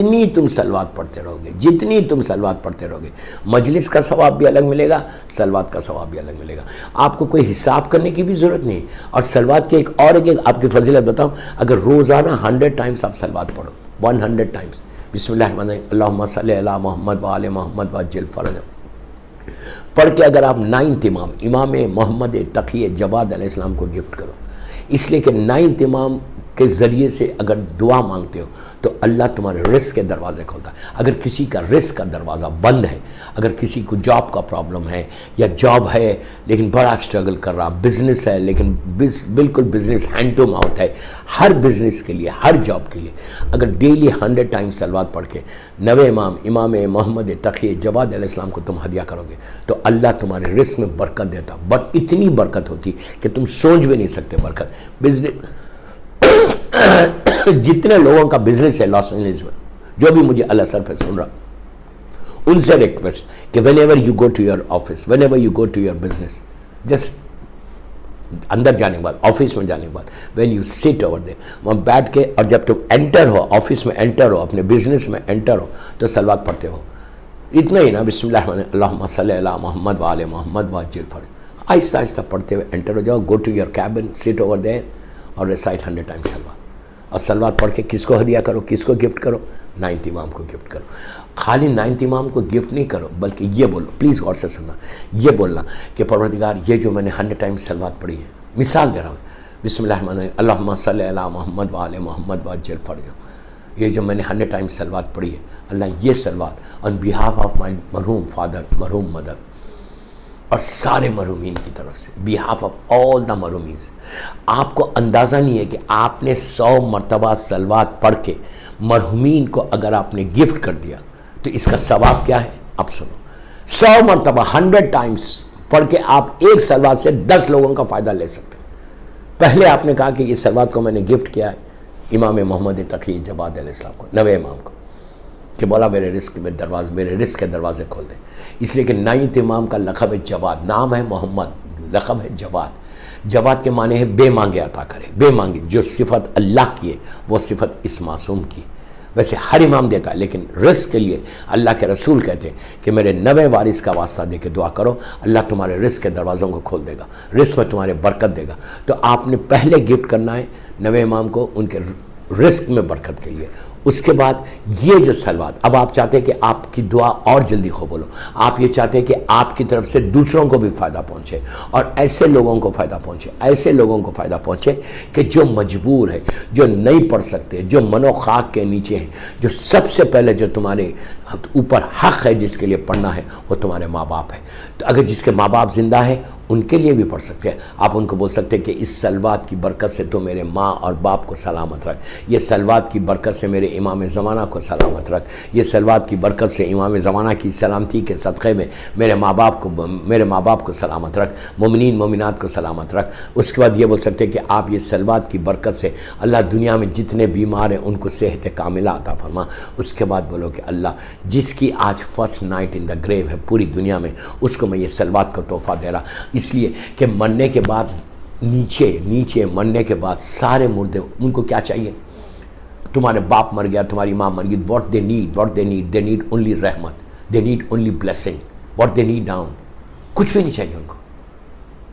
जितनी तुम सलवात पढ़ते रहोगे, जितनी तुम सलवात पढ़ते रहोगे, मजलिस का सवाब भी अलग मिलेगा, सलवात का सवाब भी अलग मिलेगा। आपको कोई हिसाब करने की भी ज़रूरत नहीं। और सलवात के एक आपकी फजीलत बताऊं, अगर रोज़ाना 100 टाइम्स आप सलवात पढ़ो, 100 टाइम्स बिस्मिल्लाह सल्ली अला मोहम्मद व आले मोहम्मद वअज्जिल फ़रज पढ़ के अगर आप 9th इमाम मोहम्मद तकी जवाद अलैहिस्सलाम को गिफ्ट करो, इसलिए कि 9th इमाम के ज़रिए से अगर दुआ मांगते हो तो अल्लाह तुम्हारे रिस्क के दरवाज़े खोलता है। अगर किसी का रिस्क का दरवाज़ा बंद है, अगर किसी को जॉब का प्रॉब्लम है या जॉब है लेकिन बड़ा स्ट्रगल कर रहा, बिज़नेस है लेकिन बिल्कुल बिज़नेस हैंड टू माउथ है, हर बिज़नेस के लिए, हर जॉब के लिए अगर डेली 100 टाइम्स सलवात पढ़ के नवे इमाम मोहम्मद तकी जवाद अलैहिस्सलाम को तुम हदिया करोगे तो अल्लाह तुम्हारे रिस्क में बरकत देता। बट इतनी बरकत होती कि तुम सोच भी नहीं सकते बरकत। बिजनेस जितने लोगों का बिजनेस है लॉस एंजलिस में, जो भी मुझे अल असर पे सुन रहा, उनसे रिक्वेस्ट कि whenever you go to your office, whenever you go to your business, just अंदर जाने के बाद, ऑफिस में जाने के बाद, when you sit over there, वहाँ बैठ के, और जब तुम एंटर हो, ऑफिस में एंटर हो, अपने बिजनेस में एंटर हो, तो सलवात पढ़ते हो। इतना ही ना, बिस्मिल्लाह अल्लाहुम्मा सल्ली अला मोहम्मद व आले मोहम्मद वअज्जिल फ़रज, आहिस्ता आहिस्ता पढ़ते हुए एंटर हो जाओ, go to your cabin, sit over there और रिसाइट 100 टाइम्स सलवात। और सलवात पढ़ के किसको हदिया करो, किसको गिफ्ट करो? 9th इमाम को गिफ्ट करो। खाली 9th इमाम को गिफ्ट नहीं करो, बल्कि ये बोलो, प्लीज़ गौर से सुनना, ये बोलना कि परवरदिगार, ये जो मैंने 100 टाइम्स सलवात पढ़ी है, मिसाल दे रहा हूँ, बिस्मिल्लाह अल्लाहुम्मा सल्ली अला मोहम्मद व आले मोहम्मद वअज्जिल फ़रज, ये जो मैंने 100 टाइम्स सलवात पढ़ी है, अल्लाह ये सलवात ऑन बिहाफ ऑफ माई मरहूम फादर, मरहूम मदर और सारे मरहूमीन की तरफ से, बिहाफ ऑफ ऑल द मरहूमीज़। आपको अंदाज़ा नहीं है कि आपने 100 मरतबा सलवात पढ़ के मरहूमीन को अगर आपने गिफ्ट कर दिया तो इसका सवाब क्या है। अब सुनो, 100 मरतबा 100 टाइम्स पढ़ के आप एक सलवात से 10 लोगों का फ़ायदा ले सकते हैं। पहले आपने कहा कि ये सलवात को मैंने गिफ्ट किया है इमाम मोहम्मद तकी जवाद अलैहिस्सलाम को, नवे इमाम को, कि बोला मेरे रिस्क के दरवाजे खोल दे। इसलिए कि 9th इमाम का लक़ब है जवाद, नाम है मोहम्मद, लक़ब है जवाद। जवाद के माने है बेमांगे अता करे, बेमांगे। जो सिफत अल्लाह की है वो सिफत इस मासूम की है। वैसे हर इमाम देता है, लेकिन रिस्क के लिए अल्लाह के रसूल कहते हैं कि मेरे नवे वारिस का वास्ता दे के दुआ करो, अल्लाह तुम्हारे रिस्क के दरवाज़ों को खोल देगा, रिस्क में तुम्हारे बरकत देगा। तो आपने पहले गिफ्ट करना है नवे इमाम को उनके रिस्क में बरकत के लिए। उसके बाद ये जो सलवात, अब आप चाहते हैं कि आपकी दुआ और जल्दी कबूल हो, आप ये चाहते हैं कि आपकी तरफ से दूसरों को भी फ़ायदा पहुँचे और ऐसे लोगों को फ़ायदा पहुँचे, ऐसे लोगों को फ़ायदा पहुँचे कि जो मजबूर है, जो नहीं पढ़ सकते, जो मनो खाक के नीचे हैं, जो सबसे पहले जो तुम्हारे ऊपर हक़ है जिसके लिए पढ़ना है वो तुम्हारे माँ बाप है। तो अगर जिसके माँ बाप ज़िंदा है उनके लिए भी पढ़ सकते हैं। आप उनको बोल सकते हैं कि इस सलवात की बरकत से तो मेरे माँ और बाप को सलामत रख, ये सलवात की बरकत से मेरे इमाम ज़माना को सलामत रख, ये सलवात की बरकत से इमाम ज़माना की सलामती के सदक़े में मेरे माँ बाप को सलामत रख, मोमिनीन मोमिनात को सलामत रख। उसके बाद ये बोल सकते हैं कि आप ये सलवात की बरकत से अल्लाह दुनिया में जितने बीमार हैं उनको सेहत कामिला अता फरमा। उसके बाद बोलो कि अल्लाह जिसकी आज first night in the grave है पूरी दुनिया में, उसको मैं ये सलवात का तोहफ़ा दे रहा, इसलिए कि मरने के बाद नीचे मरने के बाद सारे मुर्दे, उनको क्या चाहिए? तुम्हारे बाप मर गया, तुम्हारी माँ मर गई, व्हाट दे नीड ओनली रहमत, दे need only blessing, what they need down, कुछ भी नहीं चाहिए उनको,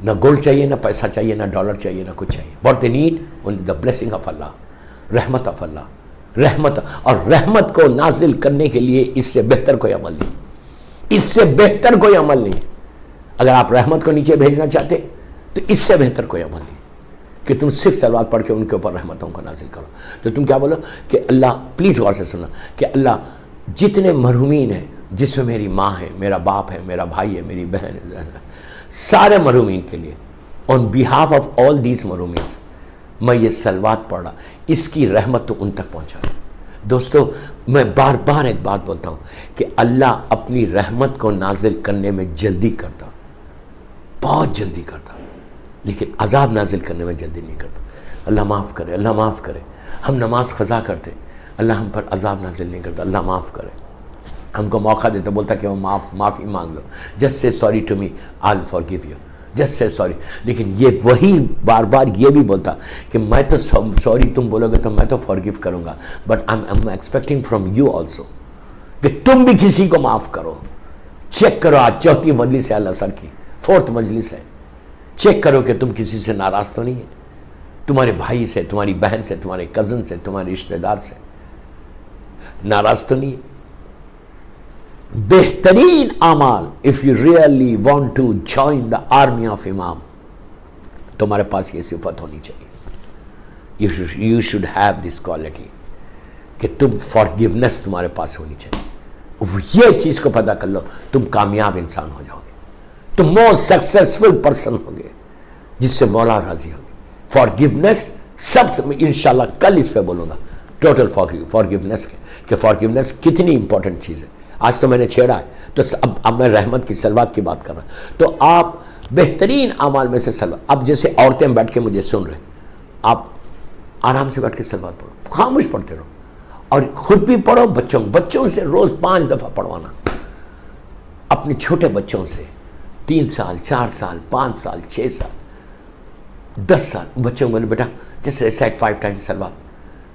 ना गोल्ड चाहिए, ना पैसा चाहिए, ना डॉलर चाहिए, ना कुछ चाहिए। What they need only the blessing of Allah, रहमत ऑफ अल्लाह, रहमत। और रहमत को नाजिल करने के लिए इससे बेहतर कोई अमल नहीं, इससे बेहतर कोई अमल नहीं। अगर आप रहमत को नीचे भेजना चाहते तो इससे बेहतर कोई अमल नहीं कि तुम सिर्फ सलवात पढ़ के उनके ऊपर रहमतों को नाजिल करो। तो तुम क्या बोलो कि अल्लाह, प्लीज़ गौर से सुना, कि अल्लाह जितने मरहूमीन हैं, जिसमें मेरी माँ है, मेरा बाप है, मेरा भाई है, मेरी बहन है, सारे मरहूमीन के लिए, on behalf of all these मरहूमीन मैं ये सलवात पढ़ रहा, इसकी रहमत तो उन तक पहुँचा। दोस्तों, मैं बार बार एक बात बोलता हूँ कि अल्लाह अपनी रहमत को नाजिल करने में जल्दी करता, बहुत जल्दी करता, लेकिन अजाब नाजिल करने में जल्दी नहीं करता। अल्लाह माफ़ करे, अल्लाह माफ़ करे। हम नमाज ख़ज़ा करते, अल्लाह हम पर अजाब नाजिल नहीं करता, अल्लाह माफ़ करे। हमको मौका देता, बोलता कि वो माफ़ी मांग लो, just say sorry to me, I will forgive you. Just say sorry. लेकिन ये वही बार बार ये भी बोलता कि मैं तो सॉरी तुम बोलोगे तो मैं तो फॉरगिव करूंगा, but I am expecting from you also कि तुम भी किसी को माफ करो। चेक करो, आज चौथी मजलिस है अल्लाह सर की, 4th मजलिस है। चेक करो कि तुम किसी से नाराज तो नहीं है, तुम्हारे भाई से, तुम्हारी बहन से, तुम्हारे कजन से, तुम्हारे रिश्तेदार से नाराज तो नहीं है। बेहतरीन आमाल, if you really want to join the army of इमाम, तुम्हारे पास ये सिफत होनी चाहिए। You should have this quality कि तुम फॉरगिवनेस तुम्हारे पास होनी चाहिए। ये चीज को पता कर लो, तुम कामयाब इंसान हो जाओगे, तुम मोस्ट सक्सेसफुल पर्सन होगे जिससे मौला राजी होगी। फॉरगिवनेस सबसे, इंशाल्लाह कल इस पे बोलूंगा टोटल फॉरगिवनेस कि फॉरगिवनेस कितनी इंपॉर्टेंट चीज है। आज तो मैंने छेड़ा है, तो अब मैं रहमत की सलवात की बात कर रहा हूं। तो आप बेहतरीन अमाल में से सलवात, अब जैसे औरतें बैठ के मुझे सुन रहे, आप आराम से बैठ के सलवात पढ़ो, खामोश पढ़ते रहो और खुद भी पढ़ो, बच्चों से रोज 5 दफा पढ़वाना। अपने छोटे बच्चों से 3 साल, 4 साल, 5 साल, 6 साल, 10 साल बच्चों को बोले बेटा जस्ट रिसाइट 5 टाइम्स सलवात,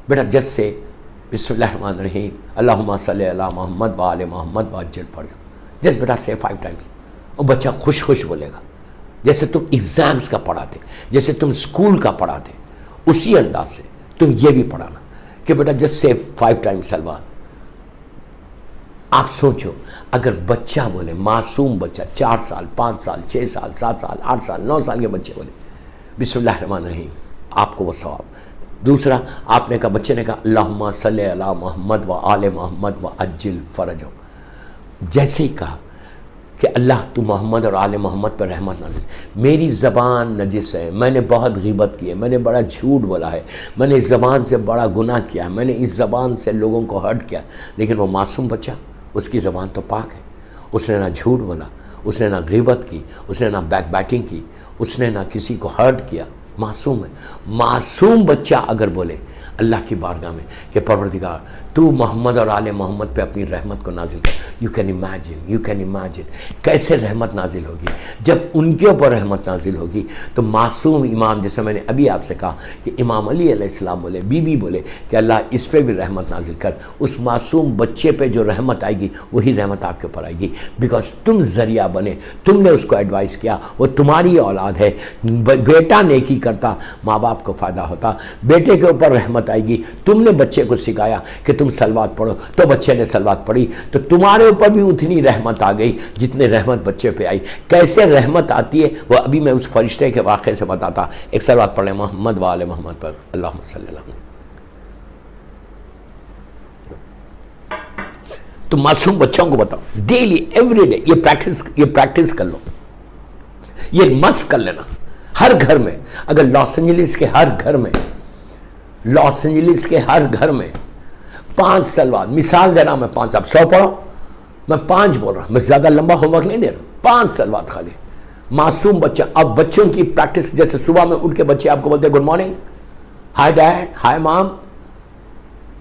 बेटा जस्ट से बिस्मिल्लाहिर्रहमानिर्रहीम अल्लाहुम्मा सल्ली अला मोहम्मद व आले मोहम्मद व अज्जिल फरज, जस्ट बेटा से 5 टाइम्स। और बच्चा खुश खुश बोलेगा, जैसे तुम एग्जाम्स का पढ़ाते, जैसे तुम स्कूल का पढ़ाते, उसी अंदाज से तुम ये भी पढ़ाना कि बेटा जस्ट से 5 टाइम्स सलवात। आप सोचो अगर बच्चा बोले, मासूम बच्चा 4 साल, 5 साल, 6 साल, 7 साल, 8 साल, 9 साल के बच्चे बोले बिस्मिल्लाहिर्रहमानिर्रहीम, आपको वो सवाब। दूसरा, आपने कहा, बच्चे ने कहा अल्लाहुम्मा सल्ली अला मोहम्मद व आले मोहम्मद व अज्जिल फरजो, जैसे ही कहा कि अल्लाह तू मोहम्मद और आले मोहम्मद पर रहमत नाज़िल। मेरी ज़बान नजिस है, मैंने बहुत ग़ीबत की है, मैंने बड़ा झूठ बोला है, मैंने इस ज़बान से बड़ा गुनाह किया है, मैंने इस ज़बान से लोगों को हर्ट किया। लेकिन वो मासूम बच्चा, उसकी ज़बान तो पाक है, उसने ना झूठ बोला, उसने ना ग़ीबत की, उसने ना बैक बैटिंग की, उसने ना किसी को हर्ट किया, मासूम है। मासूम बच्चा अगर बोले अल्लाह की बारगाह में कि परवरदिगार तू मोहम्मद और आले मोहम्मद पे अपनी रहमत को नाजिल कर, यू कैन इमेजिन कैसे रहमत नाजिल होगी। जब उनके ऊपर रहमत नाजिल होगी तो मासूम इमाम, जैसे मैंने अभी आपसे कहा कि इमाम अली अलैहिस्सलाम बोले, बीबी बोले कि अल्लाह इस पर भी रहमत नाजिल कर, उस मासूम बच्चे पे जो रहमत आएगी वही रहमत आपके ऊपर आएगी, बिकॉज तुम जरिया बने, तुमने उसको एडवाइस किया, वो तुम्हारी औलाद है। बेटा नेकी करता, माँ बाप को फ़ायदा होता, बेटे के ऊपर रहमत आएगी। तुमने बच्चे को सिखाया कि तुम सलवात पढ़ो, तो बच्चे ने सलवात पढ़ी, तो तुम्हारे ऊपर भी उतनी रहमत आ गई जितने रहमत बच्चे पे आई। कैसे रहमत आती है वो अभी मैं उस फरिश्ते के वाक़े से बताता। एक सलवात पढ़े मोहम्मद व आले मोहम्मद पर, अल्लाहुम्मा सल्ली अला मोहम्मद। तो मासूम बच्चों को बताओ डेली एवरीडे, ये प्रैक्टिस कर लो, ये मस्त कर लेना हर घर में। अगर लॉस एंजलिस के हर घर में 5 सलवात, मिसाल दे रहा मैं 5, आप 100 पढ़ो, मैं 5 बोल रहा हूं, मैं ज्यादा लंबा होमवर्क नहीं दे रहा, 5 सलवात खाली। मासूम बच्चा, अब बच्चों की प्रैक्टिस, जैसे सुबह में उठ के बच्चे आपको बोलते हैं good morning, hi dad, hi mom,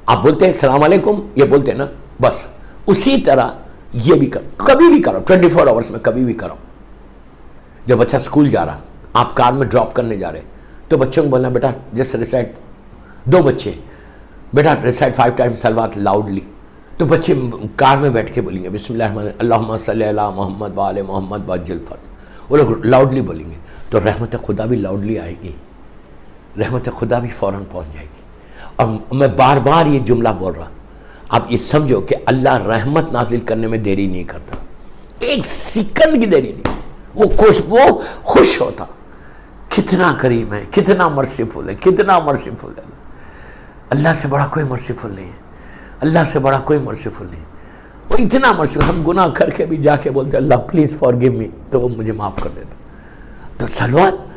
आप बोलते हैं सलाम अलैकुम, ये बोलते हैं ना, बस उसी तरह ये भी करो, कभी भी करो, 24 आवर्स में कभी भी करो। जब बच्चा स्कूल जा रहा, आप कार में ड्रॉप करने जा रहे, तो बच्चों को बोलना बेटा जस्ट रिसाइट, 2 बच्चे बेटा रिसाइट 5 टाइम्स सलवात लाउडली, तो बच्चे कार में बैठ के बोलेंगे बिस्मिल्लाह अल्लाहुम्मा सल्ली अला मोहम्मद व आले मोहम्मद व अज्जिल फरज, वो लोग लाउडली बोलेंगे तो रहमत खुदा भी लाउडली आएगी, रहमत खुदा भी फ़ौरन पहुंच जाएगी। और मैं बार बार ये जुमला बोल रहा, आप ये समझो कि अल्लाह रहमत नाजिल करने में देरी नहीं करता, 1 सेकंड की देरी नहीं, वो खुश होता, कितना करीम है, कितना मर्सीफुल है, कितना मर्सीफुल है। अल्लाह से बड़ा कोई मर्सीफुल नहीं है, अल्लाह से बड़ा कोई मर्सीफुल नहीं, वो इतना मर्सीफुल। हम गुनाह करके भी जाके बोलते अल्लाह प्लीज़ फॉरगिव मी, तो वो मुझे माफ़ कर देता। तो सलवात,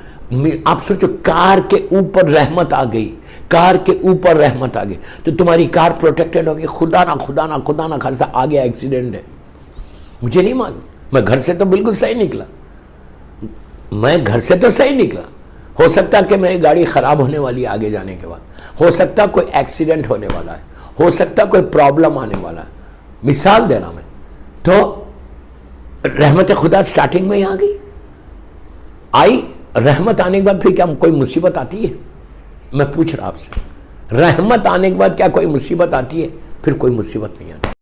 आप सोचो कार के ऊपर रहमत आ गई, कार के ऊपर रहमत आ गई तो तुम्हारी कार प्रोटेक्टेड होगी। खुदा ना खास्ता आ गया एक्सीडेंट है, मुझे नहीं मालूम, मैं घर से तो बिल्कुल सही निकला, हो सकता है कि मेरी गाड़ी ख़राब होने वाली है आगे जाने के बाद, हो सकता है कोई एक्सीडेंट होने वाला है, हो सकता है कोई प्रॉब्लम आने वाला है, मिसाल देना मैं, तो रहमत खुदा स्टार्टिंग में ही आ गई। आई रहमत आने के बाद फिर क्या कोई मुसीबत आती है? मैं पूछ रहा आपसे, रहमत आने के बाद क्या कोई मुसीबत आती है? फिर कोई मुसीबत नहीं आती।